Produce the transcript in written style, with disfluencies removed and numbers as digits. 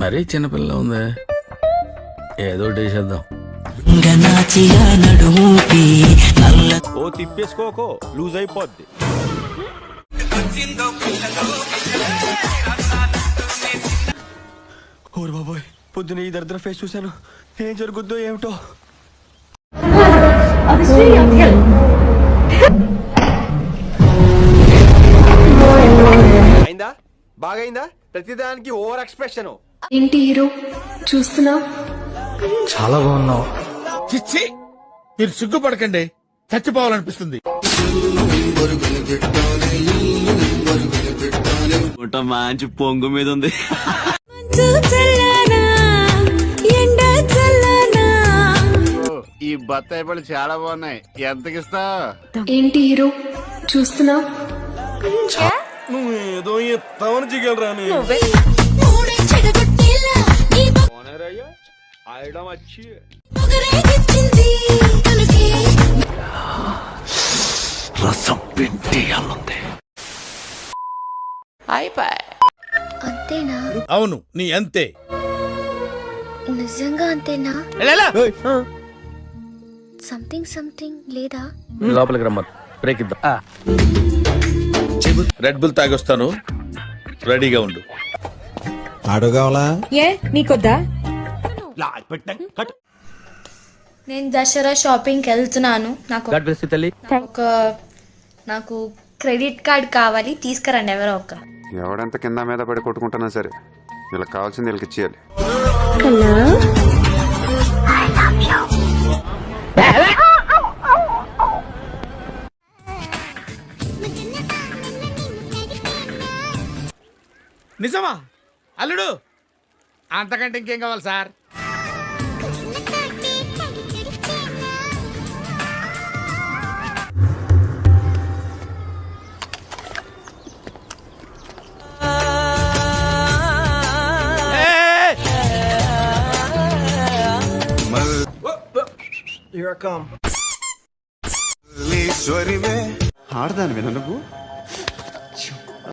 మరీ చిన్నపిల్ల ఉంది, ఏదో వేసేద్దాం. ఓ తిప్పేసుకోకో, లూజ్ అయిపోద్ది. ఓరు బాబోయ్, పొద్దున ఈ దరిద్ర ఫేస్ చూశాను. ఏం జరుగుద్దో ఏమిటో. అయిందా? బాగైందా? ప్రతిదానికి ఓవర్ ఎక్స్ప్రెషన్. ఏంటి హీరో చూస్తున్నావు? చాలా బాగున్నావు. చిచ్చి, మీరు సిగ్గుపడకండి, చచ్చిపోవాలనిపిస్తుంది. మంచి పొంగు మీద ఉంది. ఈ బత్తాయి పళ్ళు చాలా బాగున్నాయి, ఎంతకిస్తా? ఏంటి హీరో చూస్తున్నావు? నువ్వు ఏదో ఎత్తామని జిగలరా రసం పిండి అల్లుంది. అంతేనా? అవును, నీ అంతే. నిజంగా అంతేనా? సంథింగ్ సంథింగ్ లేదా? లోపలికి రమ్మను, బ్రేక్ ఇద్దాం. రెడ్ బుల్ తాగొస్తాను, రెడీగా ఉండు. అడుగవలా? ఏ నీకొద్దా? నేను దసరా షాపింగ్కి వెళ్తున్నాను. నాకు క్రెడిట్ కార్డ్ కావాలి, తీసుకురండి ఎవరో ఒక. ఎవడంత కింద మీద పడి కొట్టుకుంటున్నా సరే, వీళ్ళకి కావాల్సింది వీళ్ళకి ఇచ్చేయాలి. నిజమా అల్లుడు? అంతకంటే ఇంకేం కావాలి సార్? Here I come. ఆడదాని విన నువ్వు